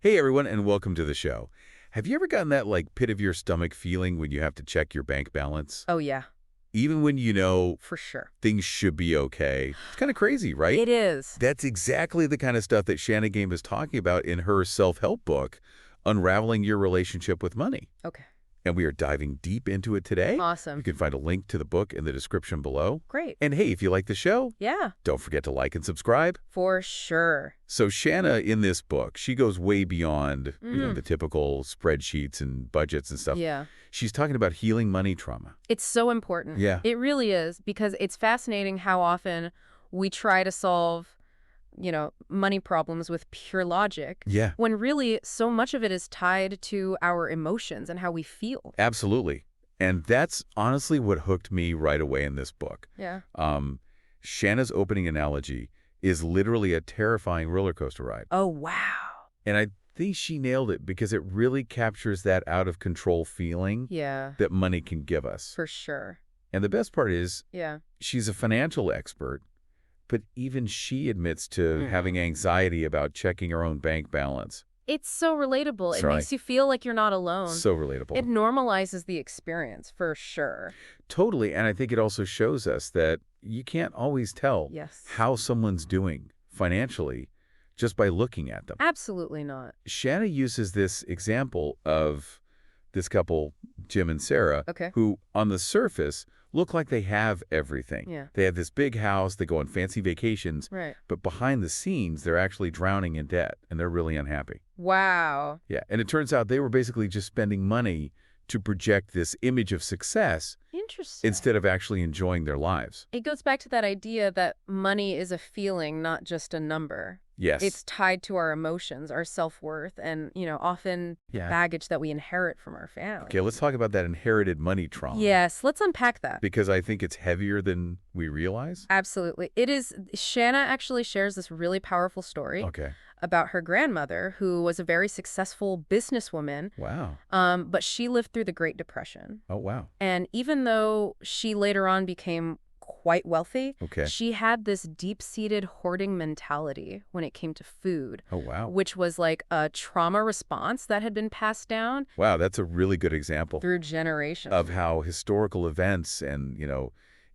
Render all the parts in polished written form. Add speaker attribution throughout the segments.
Speaker 1: Hey everyone, and welcome to the show. Have you ever gotten that pit of your stomach feeling when you have to check your bank balance?
Speaker 2: Oh, yeah,
Speaker 1: Even when you know
Speaker 2: for sure.
Speaker 1: things should be okay. It's kind of crazy, right?
Speaker 2: It is.
Speaker 1: That's exactly the kind of stuff that Shannah Game is talking about in her self-help book, Unraveling Your Relationship with Money.
Speaker 2: Okay.
Speaker 1: And we are diving deep into it today. You
Speaker 2: Awesome.
Speaker 1: can find a link to the book in the description below.
Speaker 2: Great.
Speaker 1: And hey, if you like the show,
Speaker 2: Yeah,
Speaker 1: don't forget to like and subscribe.
Speaker 2: for sure.
Speaker 1: So Shannah, in this book, she goes way beyond
Speaker 2: Mm.
Speaker 1: the typical spreadsheets and budgets and stuff.
Speaker 2: Yeah.
Speaker 1: She's talking about healing money trauma.
Speaker 2: It's so important.
Speaker 1: Yeah.
Speaker 2: It really is, because it's fascinating how often we try to solve, money problems with pure logic,
Speaker 1: Yeah,
Speaker 2: when really so much of it is tied to our emotions and how we feel.
Speaker 1: absolutely. And that's honestly what hooked me right away in this book.
Speaker 2: Yeah.
Speaker 1: Shannah's opening analogy is literally a terrifying roller coaster ride.
Speaker 2: Oh, wow.
Speaker 1: And I think she nailed it because it really captures that out-of-control feeling
Speaker 2: Yeah,
Speaker 1: that money can give us.
Speaker 2: for sure.
Speaker 1: And the best part is,
Speaker 2: Yeah.
Speaker 1: she's a financial expert, but even she admits to having anxiety about checking her own bank balance.
Speaker 2: It's so relatable. It
Speaker 1: Sorry.
Speaker 2: makes you feel like you're not alone.
Speaker 1: So relatable.
Speaker 2: It normalizes the experience, for sure.
Speaker 1: Totally, and I think it also shows us that you can't always tell
Speaker 2: Yes.
Speaker 1: how someone's doing financially just by looking at them.
Speaker 2: Absolutely not.
Speaker 1: Shannah uses this example of this couple, Jim and Sarah,
Speaker 2: Okay.
Speaker 1: who on the surface look like they have everything.
Speaker 2: Yeah.
Speaker 1: They have this big house, they go on fancy vacations,
Speaker 2: Right.
Speaker 1: but behind the scenes, they're actually drowning in debt, and they're really unhappy.
Speaker 2: Wow.
Speaker 1: Yeah, and it turns out they were basically just spending money to project this image of success
Speaker 2: Interesting.
Speaker 1: instead of actually enjoying their lives.
Speaker 2: It goes back to that idea that money is a feeling, not just a number.
Speaker 1: Yes.
Speaker 2: It's tied to our emotions, our self-worth, and, often
Speaker 1: Yeah.
Speaker 2: baggage that we inherit from our family.
Speaker 1: Okay, let's talk about that inherited money trauma.
Speaker 2: Yes, let's unpack that.
Speaker 1: Because I think it's heavier than we realize.
Speaker 2: Absolutely. It is. Shannah actually shares this really powerful story
Speaker 1: Okay.
Speaker 2: about her grandmother, who was a very successful businesswoman,
Speaker 1: Wow.
Speaker 2: but she lived through the Great Depression.
Speaker 1: Oh, wow.
Speaker 2: And even though she later on became quite wealthy,
Speaker 1: Okay.
Speaker 2: she had this deep-seated hoarding mentality when it came to food,
Speaker 1: Oh, wow.
Speaker 2: which was like a trauma response that had been passed down
Speaker 1: Wow, that's a really good example
Speaker 2: through generations.
Speaker 1: of how historical events and,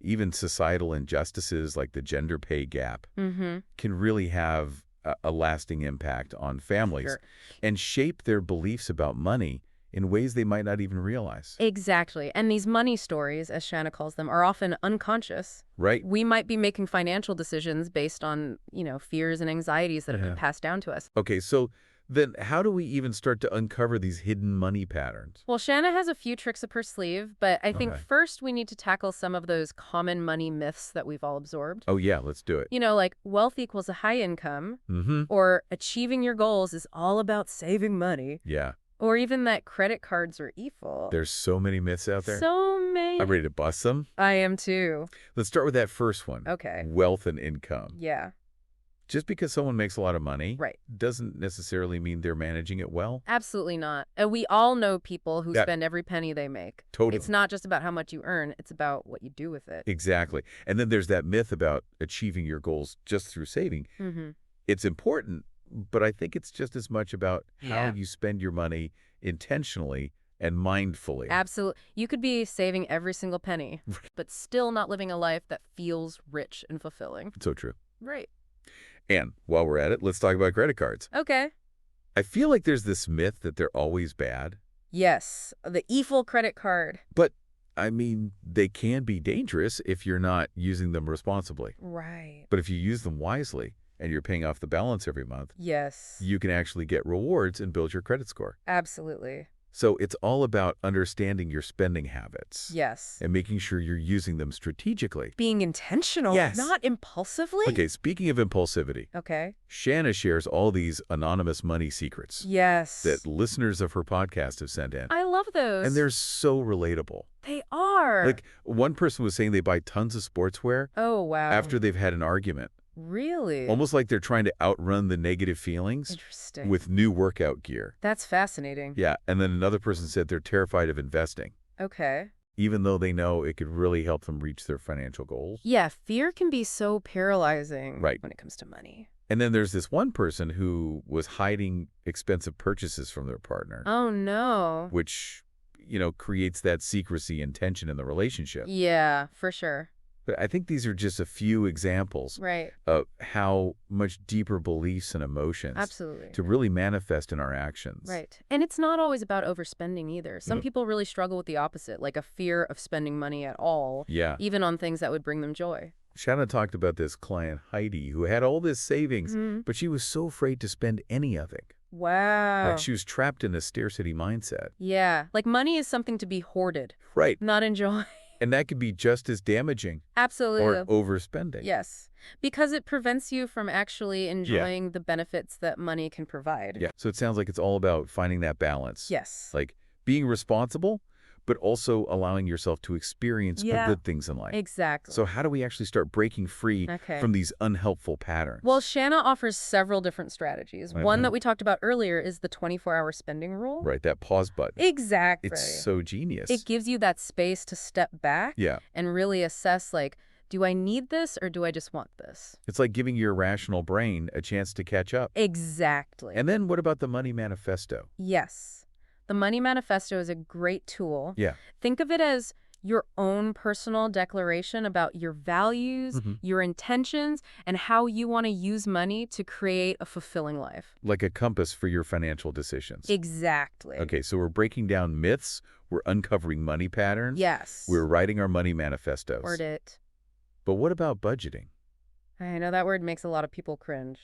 Speaker 1: even societal injustices like the gender pay gap
Speaker 2: Mm-hmm.
Speaker 1: can really have a lasting impact on families
Speaker 2: Sure.
Speaker 1: and shape their beliefs about money in ways they might not even realize.
Speaker 2: Exactly. And these money stories, as Shannah calls them, are often unconscious.
Speaker 1: Right?
Speaker 2: We might be making financial decisions based on, fears and anxieties that have
Speaker 1: Yeah.
Speaker 2: been passed down to us.
Speaker 1: Okay, so then how do we even start to uncover these hidden money patterns?
Speaker 2: Well, Shannah has a few tricks up her sleeve, but I think
Speaker 1: Okay.
Speaker 2: first we need to tackle some of those common money myths that we've all absorbed.
Speaker 1: Oh, yeah, let's do it.
Speaker 2: Like wealth equals a high income,
Speaker 1: Mm-hmm.
Speaker 2: or achieving your goals is all about saving money,
Speaker 1: Yeah,
Speaker 2: or even that credit cards are evil.
Speaker 1: there's so many myths out there.
Speaker 2: So many.
Speaker 1: I'm ready to bust them.
Speaker 2: I am too.
Speaker 1: Let's start with that first one.
Speaker 2: Okay.
Speaker 1: Wealth and income.
Speaker 2: Yeah,
Speaker 1: Just because someone makes a lot of money
Speaker 2: right.
Speaker 1: doesn't necessarily mean they're managing it well.
Speaker 2: Absolutely not. And we all know people who
Speaker 1: Yeah.
Speaker 2: spend every penny they make.
Speaker 1: Totally.
Speaker 2: It's not just about how much you earn, it's about what you do with it.
Speaker 1: Exactly. And then there's that myth about achieving your goals just through saving.
Speaker 2: Mm-hmm.
Speaker 1: It's important, but I think it's just as much about how
Speaker 2: Yeah.
Speaker 1: you spend your money intentionally and mindfully.
Speaker 2: Absolutely. You could be saving every single penny, but still not living a life that feels rich and fulfilling.
Speaker 1: So true.
Speaker 2: Right.
Speaker 1: And while we're at it, let's talk about credit cards.
Speaker 2: Okay.
Speaker 1: I feel like there's this myth that they're always bad,
Speaker 2: Yes, the evil credit card.
Speaker 1: but I mean, they can be dangerous if you're not using them responsibly.
Speaker 2: Right.
Speaker 1: But if you use them wisely and you're paying off the balance every month,
Speaker 2: Yes.
Speaker 1: you can actually get rewards and build your credit score.
Speaker 2: Absolutely.
Speaker 1: So it's all about understanding your spending habits
Speaker 2: Yes.
Speaker 1: and making sure you're using them strategically.
Speaker 2: Being intentional,
Speaker 1: Yes.
Speaker 2: not impulsively.
Speaker 1: Okay, speaking of impulsivity,
Speaker 2: Okay.
Speaker 1: Shannah shares all these anonymous money secrets
Speaker 2: Yes.
Speaker 1: that listeners of her podcast have sent in.
Speaker 2: I love those.
Speaker 1: And they're so relatable.
Speaker 2: They are.
Speaker 1: Like, one person was saying they buy tons of sportswear
Speaker 2: Oh, wow.
Speaker 1: after they've had an argument.
Speaker 2: Really?
Speaker 1: Almost like they're trying to outrun the negative feelings
Speaker 2: Interesting.
Speaker 1: with new workout gear.
Speaker 2: That's fascinating.
Speaker 1: Yeah, and then another person said they're terrified of investing,
Speaker 2: Okay.
Speaker 1: even though they know it could really help them reach their financial goals.
Speaker 2: Yeah, fear can be so paralyzing
Speaker 1: Right.
Speaker 2: when it comes to money.
Speaker 1: And then there's this one person who was hiding expensive purchases from their partner,
Speaker 2: Oh, no.
Speaker 1: which, creates that secrecy and tension in the relationship.
Speaker 2: Yeah, for sure.
Speaker 1: But I think these are just a few examples
Speaker 2: Right.
Speaker 1: of how much deeper beliefs and emotions
Speaker 2: Absolutely.
Speaker 1: to really manifest in our actions.
Speaker 2: Right. And it's not always about overspending either. Some
Speaker 1: Mhm.
Speaker 2: people really struggle with the opposite, like a fear of spending money at all,
Speaker 1: Yeah.
Speaker 2: even on things that would bring them joy.
Speaker 1: Shannah talked about this client, Heidi, who had all this savings,
Speaker 2: Mhm.
Speaker 1: but she was so afraid to spend any of it.
Speaker 2: Wow.
Speaker 1: Like she was trapped in a scarcity mindset.
Speaker 2: Yeah. Like money is something to be hoarded,
Speaker 1: Right.
Speaker 2: not enjoy.
Speaker 1: And that could be just as damaging
Speaker 2: Absolutely.
Speaker 1: or overspending.
Speaker 2: Yes. Because it prevents you from actually enjoying the benefits that money can provide.
Speaker 1: Yeah. So it sounds like it's all about finding that balance.
Speaker 2: Yes.
Speaker 1: Like being responsible, but also allowing yourself to experience the good things in life.
Speaker 2: Exactly.
Speaker 1: So how do we actually start breaking free from these unhelpful patterns?
Speaker 2: Well, Shannah offers several different strategies. One that we talked about earlier is the 24-hour spending rule.
Speaker 1: Right, that pause button.
Speaker 2: Exactly.
Speaker 1: It's so genius.
Speaker 2: It gives you that space to step back and really assess, like, do I need this or do I just want this?
Speaker 1: It's like giving your rational brain a chance to catch up.
Speaker 2: Exactly.
Speaker 1: And then what about the money manifesto?
Speaker 2: Yes. The Money Manifesto is a great tool.
Speaker 1: Yeah.
Speaker 2: Think of it as your own personal declaration about your values, your intentions, and how you want to use money to create a fulfilling life.
Speaker 1: Like a compass for your financial decisions.
Speaker 2: Exactly.
Speaker 1: Okay, so we're breaking down myths, we're uncovering money patterns.
Speaker 2: Yes.
Speaker 1: We're writing our money manifestos.
Speaker 2: Word it.
Speaker 1: But what about budgeting?
Speaker 2: I know that word makes a lot of people cringe.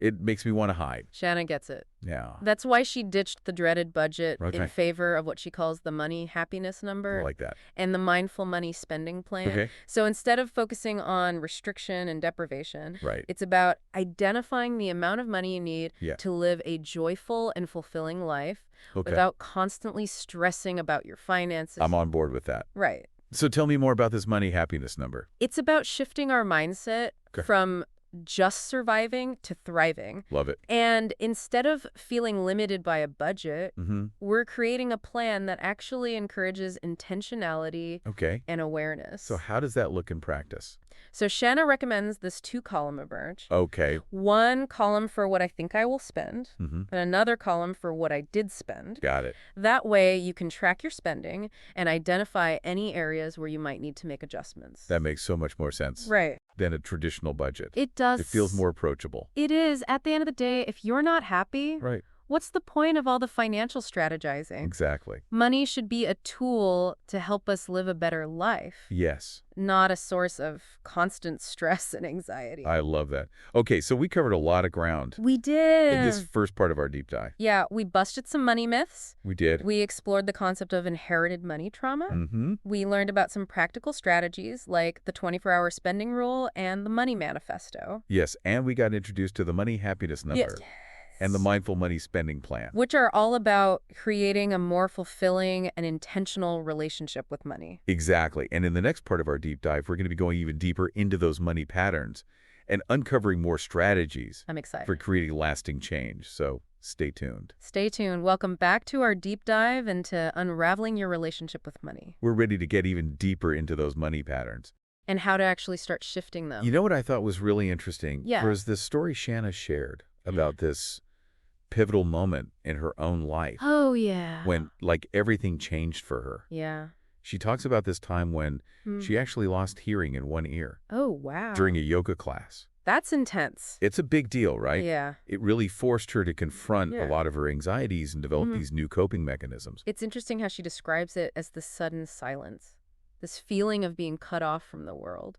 Speaker 1: It makes me want to hide.
Speaker 2: Shannah gets it.
Speaker 1: Yeah.
Speaker 2: That's why she ditched the dreaded budget in
Speaker 1: Okay.
Speaker 2: favor of what she calls the money happiness number
Speaker 1: I like that.
Speaker 2: and the mindful money spending plan.
Speaker 1: Okay.
Speaker 2: So instead of focusing on restriction and deprivation,
Speaker 1: Right.
Speaker 2: it's about identifying the amount of money you need
Speaker 1: Yeah.
Speaker 2: to live a joyful and fulfilling life without constantly stressing about your finances.
Speaker 1: I'm on board with that.
Speaker 2: Right.
Speaker 1: So tell me more about this money happiness number.
Speaker 2: It's about shifting our mindset from just surviving to thriving.
Speaker 1: Love it.
Speaker 2: And instead of feeling limited by a budget, we're creating a plan that actually encourages intentionality and awareness.
Speaker 1: So how does that look in practice?
Speaker 2: So Shannah recommends this 2-column approach.
Speaker 1: Okay.
Speaker 2: One column for what I think I will spend, and another column for what I did spend.
Speaker 1: Got it.
Speaker 2: That way you can track your spending and identify any areas where you might need to make adjustments.
Speaker 1: That makes so much more sense
Speaker 2: Right.
Speaker 1: than a traditional budget.
Speaker 2: It does.
Speaker 1: It feels more approachable.
Speaker 2: It is. At the end of the day, if you're not happy, what's the point of all the financial strategizing?
Speaker 1: Exactly.
Speaker 2: Money should be a tool to help us live a better life,
Speaker 1: Yes.
Speaker 2: not a source of constant stress and anxiety.
Speaker 1: I love that. Okay, so we covered a lot of ground
Speaker 2: We did.
Speaker 1: in this first part of our deep dive.
Speaker 2: Yeah, we busted some money myths.
Speaker 1: We did.
Speaker 2: We explored the concept of inherited money trauma. We learned about some practical strategies like the 24-hour spending rule and the money manifesto.
Speaker 1: Yes, and we got introduced to the money happiness number.
Speaker 2: Yes.
Speaker 1: And the mindful money spending plan.
Speaker 2: Which are all about creating a more fulfilling and intentional relationship with money.
Speaker 1: Exactly. And in the next part of our deep dive, we're going to be going even deeper into those money patterns and uncovering more strategies
Speaker 2: I'm excited.
Speaker 1: for creating lasting change. So stay tuned.
Speaker 2: Stay tuned. Welcome back to our deep dive into unraveling your relationship with money.
Speaker 1: We're ready to get even deeper into those money patterns.
Speaker 2: And how to actually start shifting them.
Speaker 1: You know what I thought was really interesting?
Speaker 2: Yeah.
Speaker 1: Was the story Shannah shared about this pivotal moment in her own life
Speaker 2: Oh, yeah.
Speaker 1: when, like, everything changed for her.
Speaker 2: Yeah.
Speaker 1: She talks about this time when she actually lost hearing in one ear
Speaker 2: Oh, wow.
Speaker 1: during a yoga class.
Speaker 2: That's intense.
Speaker 1: It's a big deal, right?
Speaker 2: Yeah.
Speaker 1: It really forced her to confront
Speaker 2: Yeah.
Speaker 1: a lot of her anxieties and develop these new coping mechanisms.
Speaker 2: It's interesting how she describes it as the sudden silence, this feeling of being cut off from the world.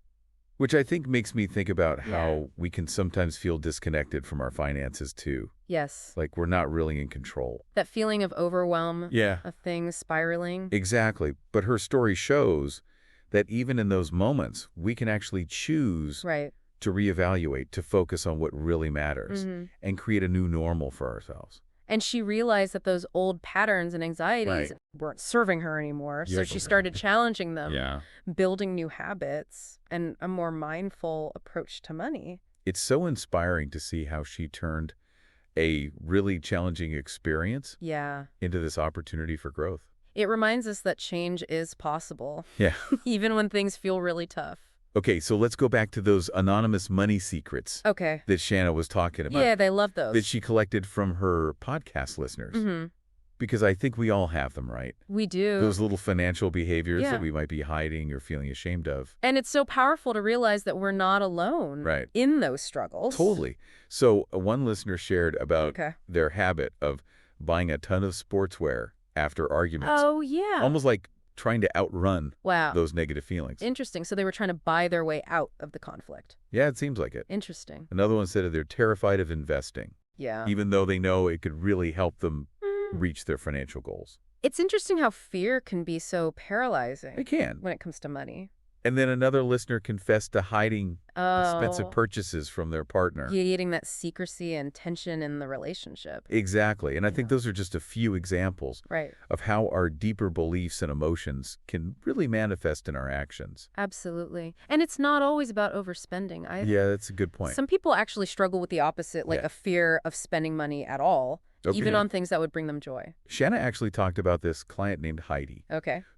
Speaker 1: Which I think makes me think about how we can sometimes feel disconnected from our finances too.
Speaker 2: Yes.
Speaker 1: Like we're not really in control.
Speaker 2: That feeling of overwhelm,
Speaker 1: Yeah.
Speaker 2: of things spiraling.
Speaker 1: Exactly. But her story shows that even in those moments, we can actually choose
Speaker 2: Right.
Speaker 1: to reevaluate, to focus on what really matters, and create a new normal for ourselves.
Speaker 2: And she realized that those old patterns and anxieties weren't serving her anymore. So she started challenging them, building new habits, and a more mindful approach to money.
Speaker 1: It's so inspiring to see how she turned a really challenging experience into this opportunity for growth.
Speaker 2: It reminds us that change is possible,
Speaker 1: Yeah.
Speaker 2: even when things feel really tough.
Speaker 1: Okay, so let's go back to those anonymous money secrets that Shannah was talking about.
Speaker 2: Yeah, they love those.
Speaker 1: That she collected from her podcast listeners. Because I think we all have them, right?
Speaker 2: We do.
Speaker 1: Those little financial behaviors that we might be hiding or feeling ashamed of.
Speaker 2: And it's so powerful to realize that we're not alone in those struggles.
Speaker 1: Totally. So one listener shared about their habit of buying a ton of sportswear after arguments.
Speaker 2: Oh, yeah.
Speaker 1: Almost like trying to outrun those negative feelings.
Speaker 2: Interesting. So they were trying to buy their way out of the conflict.
Speaker 1: Yeah, it seems like it.
Speaker 2: Interesting.
Speaker 1: Another one said that they're terrified of investing.
Speaker 2: Yeah.
Speaker 1: Even though they know it could really help them reach their financial goals.
Speaker 2: It's interesting how fear can be so paralyzing.
Speaker 1: It can.
Speaker 2: When it comes to money.
Speaker 1: And then another listener confessed to hiding expensive purchases from their partner.
Speaker 2: Creating that secrecy and tension in the relationship.
Speaker 1: Exactly. And I think those are just a few examples of how our deeper beliefs and emotions can really manifest in our actions.
Speaker 2: Absolutely. And it's not always about overspending either.
Speaker 1: Yeah, that's a good point.
Speaker 2: Some people actually struggle with the opposite, like a fear of spending money at all. Even on things that would bring them joy.
Speaker 1: Shannah actually talked about this client named Heidi.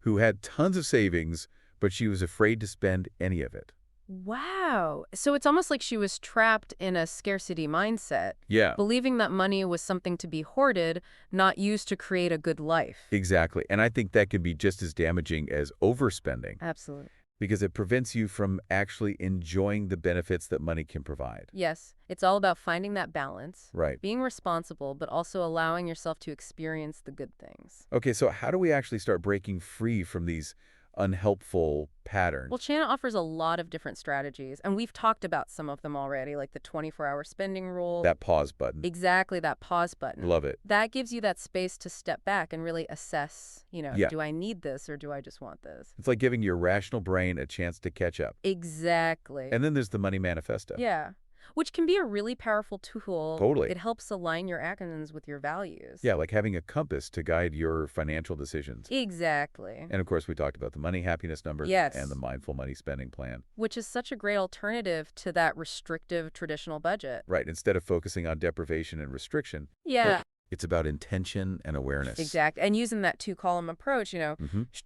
Speaker 1: Who had tons of savings, but she was afraid to spend any of it.
Speaker 2: Wow. So it's almost like she was trapped in a scarcity mindset.
Speaker 1: Yeah.
Speaker 2: Believing that money was something to be hoarded, not used to create a good life.
Speaker 1: Exactly. And I think that can be just as damaging as overspending.
Speaker 2: Absolutely.
Speaker 1: Because it prevents you from actually enjoying the benefits that money can provide.
Speaker 2: Yes. It's all about finding that balance.
Speaker 1: Right.
Speaker 2: Being responsible, but also allowing yourself to experience the good things.
Speaker 1: Okay, so how do we actually start breaking free from these unhelpful patterns?
Speaker 2: Well, Shannah offers a lot of different strategies, and we've talked about some of them already, like the 24-hour spending rule.
Speaker 1: That pause button.
Speaker 2: Exactly, that pause button.
Speaker 1: Love it.
Speaker 2: That gives you that space to step back and really assess, do I need this or do I just want this?
Speaker 1: It's like giving your rational brain a chance to catch up.
Speaker 2: Exactly.
Speaker 1: And then there's the money manifesto.
Speaker 2: Yeah. Which can be a really powerful tool.
Speaker 1: Totally.
Speaker 2: It helps align your actions with your values.
Speaker 1: Yeah, like having a compass to guide your financial decisions.
Speaker 2: Exactly.
Speaker 1: And of course, we talked about the money happiness number and the mindful money spending plan.
Speaker 2: Which is such a great alternative to that restrictive traditional budget.
Speaker 1: Right. Instead of focusing on deprivation and restriction.
Speaker 2: Yeah.
Speaker 1: It's about intention and awareness.
Speaker 2: Exactly. And using that two-column approach,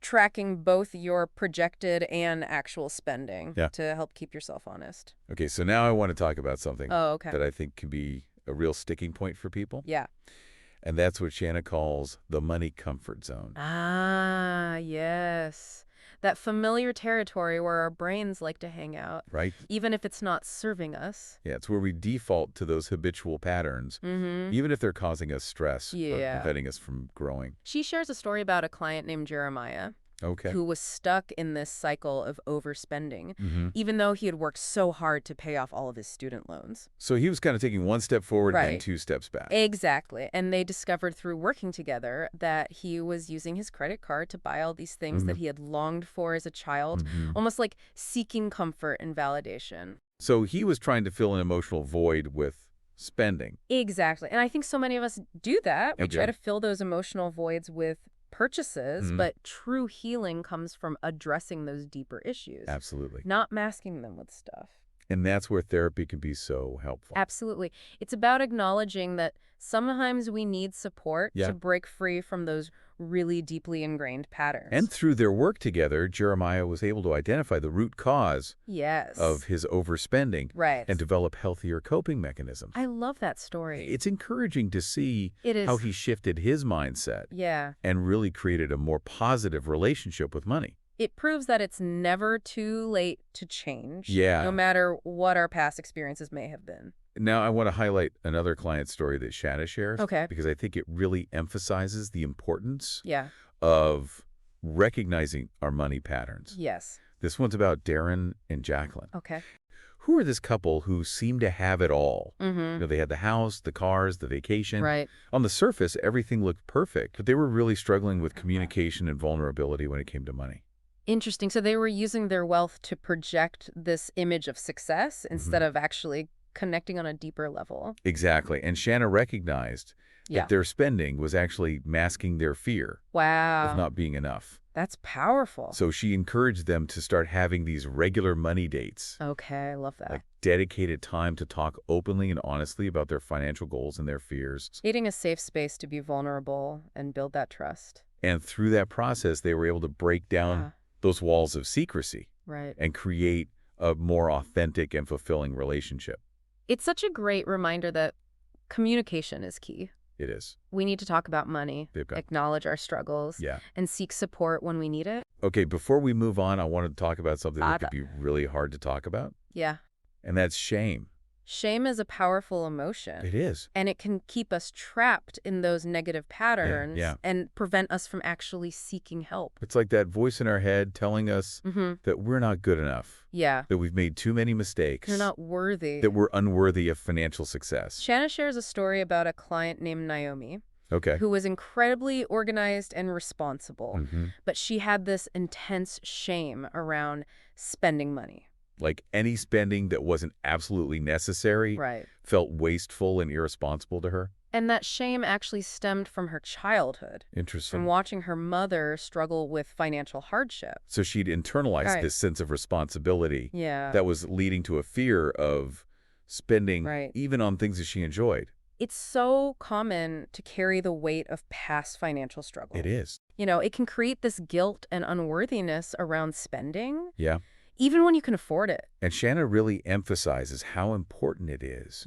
Speaker 2: tracking both your projected and actual spending to help keep yourself honest.
Speaker 1: Okay, so now I want to talk about something
Speaker 2: that
Speaker 1: I think can be a real sticking point for people.
Speaker 2: Yeah.
Speaker 1: And that's what Shannah calls the money comfort zone.
Speaker 2: Ah, yes. That familiar territory where our brains like to hang out.
Speaker 1: Right.
Speaker 2: Even if it's not serving us.
Speaker 1: Yeah, it's where we default to those habitual patterns, even if they're causing us stress or preventing us from growing.
Speaker 2: She shares a story about a client named Jeremiah. Who was stuck in this cycle of overspending, even though he had worked so hard to pay off all of his student loans.
Speaker 1: So he was kind of taking one step forward and 2 steps back.
Speaker 2: Exactly. And they discovered through working together that he was using his credit card to buy all these things that he had longed for as a child, almost like seeking comfort and validation.
Speaker 1: So he was trying to fill an emotional void with spending.
Speaker 2: Exactly. And I think so many of us do that. We try to fill those emotional voids with purchases, but true healing comes from addressing those deeper issues.
Speaker 1: Absolutely.
Speaker 2: Not masking them with stuff.
Speaker 1: And that's where therapy can be so helpful.
Speaker 2: Absolutely. It's about acknowledging that sometimes we need support to break free from those really deeply ingrained patterns.
Speaker 1: And through their work together, Jeremiah was able to identify the root cause of his overspending and develop healthier coping mechanisms.
Speaker 2: I love that story.
Speaker 1: It's encouraging to see how he shifted his mindset and really created a more positive relationship with money.
Speaker 2: It proves that it's never too late to change, no matter what our past experiences may have been.
Speaker 1: Now, I want to highlight another client story that Shannah shares, because I think it really emphasizes the importance of recognizing our money patterns.
Speaker 2: Yes.
Speaker 1: This one's about Darren and Jacqueline.
Speaker 2: Okay.
Speaker 1: Who are this couple who seem to have it all? They had the house, the cars, the vacation.
Speaker 2: Right.
Speaker 1: On the surface, everything looked perfect, but they were really struggling with communication and vulnerability when it came to money.
Speaker 2: Interesting. So they were using their wealth to project this image of success instead of actually connecting on a deeper level.
Speaker 1: Exactly. And Shannah recognized that their spending was actually masking their fear of not being enough.
Speaker 2: That's powerful.
Speaker 1: So she encouraged them to start having these regular money dates.
Speaker 2: Okay, I love that.
Speaker 1: Like dedicated time to talk openly and honestly about their financial goals and their fears.
Speaker 2: Creating a safe space to be vulnerable and build that trust.
Speaker 1: And through that process, they were able to break down those walls of secrecy and create a more authentic and fulfilling relationship.
Speaker 2: It's such a great reminder that communication is key.
Speaker 1: It is.
Speaker 2: We need to talk about money, acknowledge our struggles, and seek support when we need it.
Speaker 1: Okay, before we move on, I want to talk about something that could be really hard to talk about.
Speaker 2: Yeah.
Speaker 1: And that's shame.
Speaker 2: Shame is a powerful emotion.
Speaker 1: It is.
Speaker 2: And it can keep us trapped in those negative patterns and prevent us from actually seeking help.
Speaker 1: It's like that voice in our head telling us that we're not good enough.
Speaker 2: Yeah.
Speaker 1: That we've made too many mistakes.
Speaker 2: You're not worthy.
Speaker 1: That we're unworthy of financial success.
Speaker 2: Shannah shares a story about a client named Naomi.
Speaker 1: Okay.
Speaker 2: Who was incredibly organized and responsible. But she had this intense shame around spending money.
Speaker 1: Like any spending that wasn't absolutely necessary felt wasteful and irresponsible to her.
Speaker 2: And that shame actually stemmed from her childhood.
Speaker 1: Interesting.
Speaker 2: From watching her mother struggle with financial hardship.
Speaker 1: So she'd internalized this sense of responsibility that was leading to a fear of spending even on things that she enjoyed.
Speaker 2: It's so common to carry the weight of past financial struggle.
Speaker 1: It is.
Speaker 2: You know, it can create this guilt and unworthiness around spending.
Speaker 1: Yeah.
Speaker 2: Even when you can afford it.
Speaker 1: And Shannah really emphasizes how important it is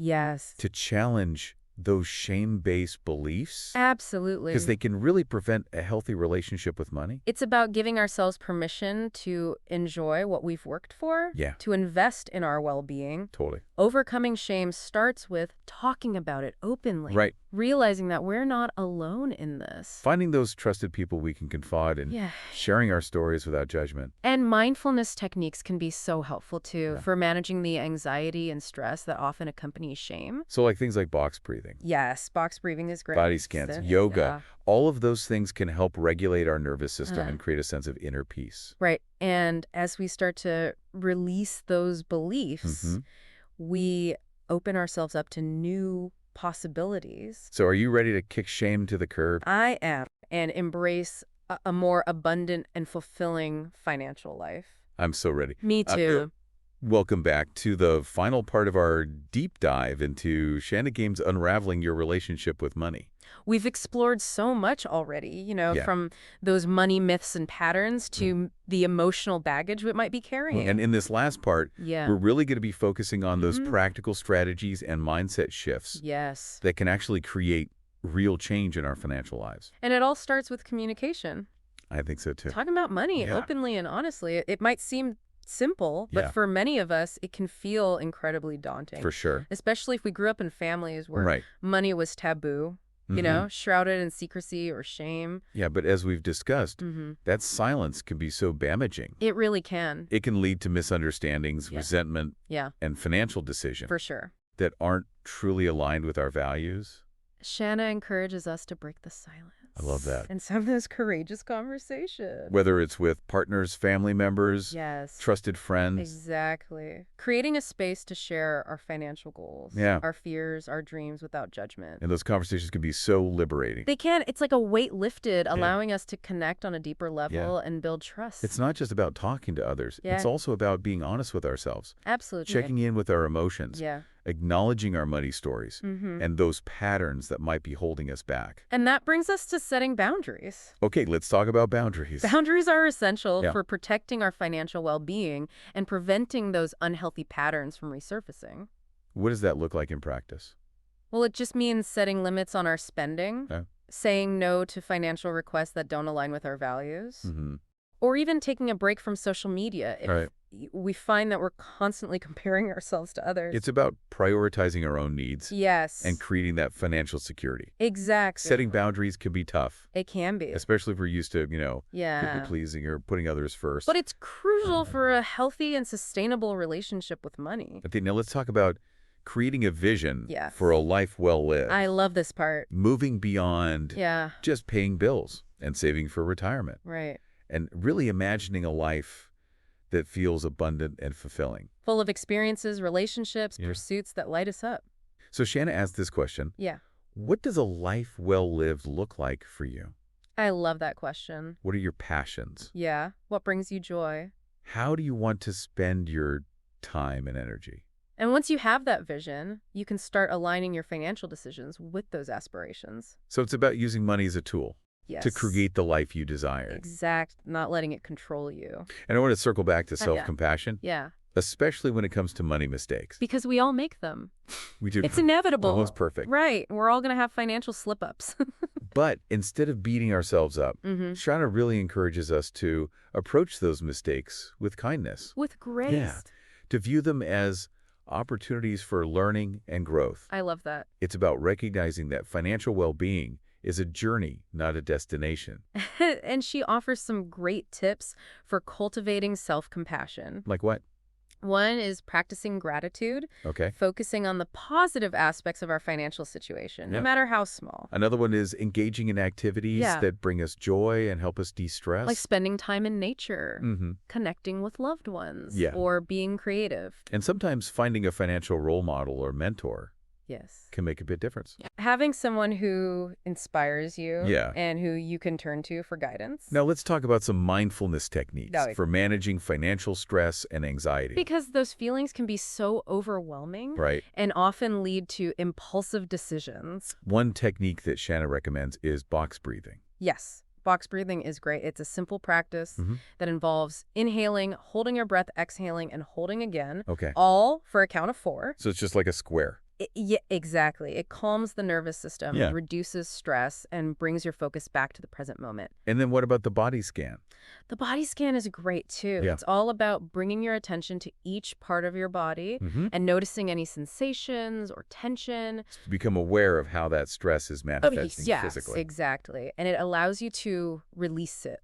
Speaker 1: to challenge those shame-based beliefs.
Speaker 2: Absolutely.
Speaker 1: Because they can really prevent a healthy relationship with money.
Speaker 2: It's about giving ourselves permission to enjoy what we've worked for, to invest in our well-being.
Speaker 1: Totally.
Speaker 2: Overcoming shame starts with talking about it openly.
Speaker 1: Right.
Speaker 2: Realizing that we're not alone in this.
Speaker 1: Finding those trusted people we can confide in, sharing our stories without judgment.
Speaker 2: And mindfulness techniques can be so helpful, too, for managing the anxiety and stress that often accompany shame.
Speaker 1: So like things like box breathing.
Speaker 2: Yes, box breathing is great.
Speaker 1: Body scans, yoga. All of those things can help regulate our nervous system and create a sense of inner peace.
Speaker 2: Right. And as we start to release those beliefs, we open ourselves up to new possibilities.
Speaker 1: So are you ready to kick shame to the curb?
Speaker 2: I am. And embrace a more abundant and fulfilling financial life.
Speaker 1: I'm so ready.
Speaker 2: Me too.
Speaker 1: Welcome back to the final part of our deep dive into Shannah Game's Unraveling Your Relationship with Money.
Speaker 2: We've explored so much already, you know, from those money myths and patterns to the emotional baggage we might be carrying.
Speaker 1: And in this last part, we're really going to be focusing on those practical strategies and mindset shifts that can actually create real change in our financial lives.
Speaker 2: And it all starts with communication.
Speaker 1: I think so, too.
Speaker 2: Talking about money openly and honestly. It might seem simple, but for many of us, it can feel incredibly daunting.
Speaker 1: For sure.
Speaker 2: Especially if we grew up in families where money was taboo. You know, shrouded in secrecy or shame.
Speaker 1: Yeah, but as we've discussed, that silence can be so damaging.
Speaker 2: It really can.
Speaker 1: It can lead to misunderstandings, resentment, and financial decisions.
Speaker 2: For sure.
Speaker 1: That aren't truly aligned with our values.
Speaker 2: Shannah encourages us to break the silence.
Speaker 1: I love that.
Speaker 2: And some of those courageous conversations.
Speaker 1: Whether it's with partners, family members, trusted friends.
Speaker 2: Exactly. Creating a space to share our financial goals, our fears, our dreams without judgment.
Speaker 1: And those conversations can be so liberating.
Speaker 2: They can. It's like a weight lifted, allowing us to connect on a deeper level and build trust.
Speaker 1: It's not just about talking to others. It's also about being honest with ourselves.
Speaker 2: Absolutely.
Speaker 1: Checking in with our emotions. Acknowledging our money stories and those patterns that might be holding us back.
Speaker 2: And that brings us to setting boundaries.
Speaker 1: Okay, let's talk about boundaries.
Speaker 2: Boundaries are essential for protecting our financial well-being and preventing those unhealthy patterns from resurfacing.
Speaker 1: What does that look like in practice?
Speaker 2: Well, it just means setting limits on our spending, saying no to financial requests that don't align with our values, or even taking a break from social media if we find that we're constantly comparing ourselves to others.
Speaker 1: It's about prioritizing our own needs.
Speaker 2: Yes.
Speaker 1: And creating that financial security.
Speaker 2: Exactly.
Speaker 1: Setting boundaries can be tough.
Speaker 2: It can be.
Speaker 1: Especially if we're used to, you know, people-pleasing or putting others first.
Speaker 2: But it's crucial for a healthy and sustainable relationship with money.
Speaker 1: Okay, now let's talk about creating a vision for a life well lived.
Speaker 2: I love this part.
Speaker 1: Moving beyond just paying bills and saving for retirement.
Speaker 2: Right.
Speaker 1: And really imagining a life that feels abundant and fulfilling.
Speaker 2: Full of experiences, relationships, pursuits that light us up.
Speaker 1: So Shannah asked this question. What does a life well lived look like for you?
Speaker 2: I love that question.
Speaker 1: What are your passions?
Speaker 2: What brings you joy?
Speaker 1: How do you want to spend your time and energy?
Speaker 2: And once you have that vision, you can start aligning your financial decisions with those aspirations.
Speaker 1: So it's about using money as a tool. To create the life you desire.
Speaker 2: Not letting it control you.
Speaker 1: And I want to circle back to self-compassion. especially when it comes to money mistakes.
Speaker 2: Because we all make them.
Speaker 1: We do.
Speaker 2: It's inevitable.
Speaker 1: Almost perfect.
Speaker 2: Right. We're all going to have financial slip-ups.
Speaker 1: But instead of beating ourselves up, Shannah really encourages us to approach those mistakes with kindness.
Speaker 2: With grace.
Speaker 1: Yeah. To view them as opportunities for learning and growth.
Speaker 2: I love that.
Speaker 1: It's about recognizing that financial well-being is a journey, not a destination.
Speaker 2: And she offers some great tips for cultivating self-compassion.
Speaker 1: Like what?
Speaker 2: One is practicing gratitude, focusing on the positive aspects of our financial situation, no matter how small.
Speaker 1: Another one is engaging in activities that bring us joy and help us de-stress.
Speaker 2: Like spending time in nature, connecting with loved ones, or being creative.
Speaker 1: And sometimes finding a financial role model or mentor can make a big difference.
Speaker 2: Having someone who inspires you and who you can turn to for guidance.
Speaker 1: Now let's talk about some mindfulness techniques for managing financial stress and anxiety.
Speaker 2: Because those feelings can be so overwhelming and often lead to impulsive decisions.
Speaker 1: One technique that Shannah recommends is box breathing.
Speaker 2: Yes. Box breathing is great. It's a simple practice that involves inhaling, holding your breath, exhaling, and holding again. All for a count of 4.
Speaker 1: So it's just like a square.
Speaker 2: Yeah, exactly. It calms the nervous system, reduces stress, and brings your focus back to the present moment.
Speaker 1: And then what about the body scan?
Speaker 2: The body scan is great, too. It's all about bringing your attention to each part of your body and noticing any sensations or tension.
Speaker 1: To become aware of how that stress is manifesting physically.
Speaker 2: Yes, exactly. And it allows you to release it.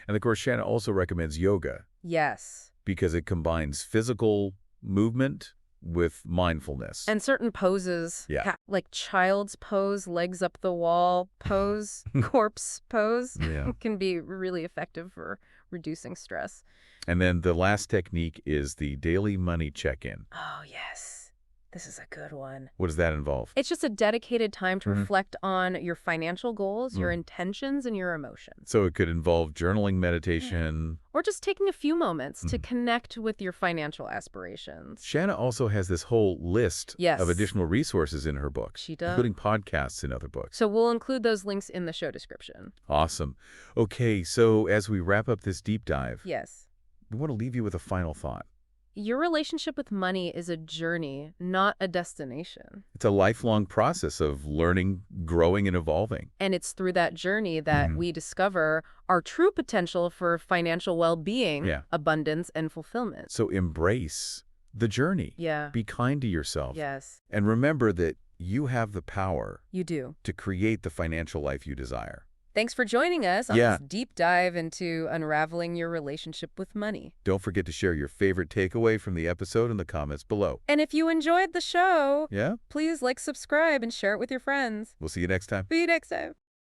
Speaker 1: And of course, Shannah also recommends yoga.
Speaker 2: Yes.
Speaker 1: Because it combines physical movement with mindfulness.
Speaker 2: And certain poses, like child's pose, legs up the wall pose, corpse pose, can be really effective for reducing stress.
Speaker 1: And then the last technique is the daily money check-in.
Speaker 2: Oh, yes. This is a good one.
Speaker 1: What does that involve?
Speaker 2: It's just a dedicated time to reflect on your financial goals, your intentions, and your emotions.
Speaker 1: So it could involve journaling, meditation.
Speaker 2: Or just taking a few moments to connect with your financial aspirations.
Speaker 1: Shannah also has this whole list of additional resources in her book.
Speaker 2: She does.
Speaker 1: Including podcasts and other books.
Speaker 2: So we'll include those links in the show description.
Speaker 1: Awesome. Okay, so as we wrap up this deep dive, we want to leave you with a final thought.
Speaker 2: Your relationship with money is a journey, not a destination.
Speaker 1: It's a lifelong process of learning, growing, and evolving.
Speaker 2: And it's through that journey that we discover our true potential for financial well-being, abundance, and fulfillment.
Speaker 1: So embrace the journey. Be kind to yourself. And remember that you have the power to create the financial life you desire.
Speaker 2: Thanks for joining us on this deep dive into unraveling your relationship with money.
Speaker 1: Don't forget to share your favorite takeaway from the episode in the comments below.
Speaker 2: And if you enjoyed the show, please like, subscribe, and share it with your friends.
Speaker 1: We'll see you next time.
Speaker 2: See you next time.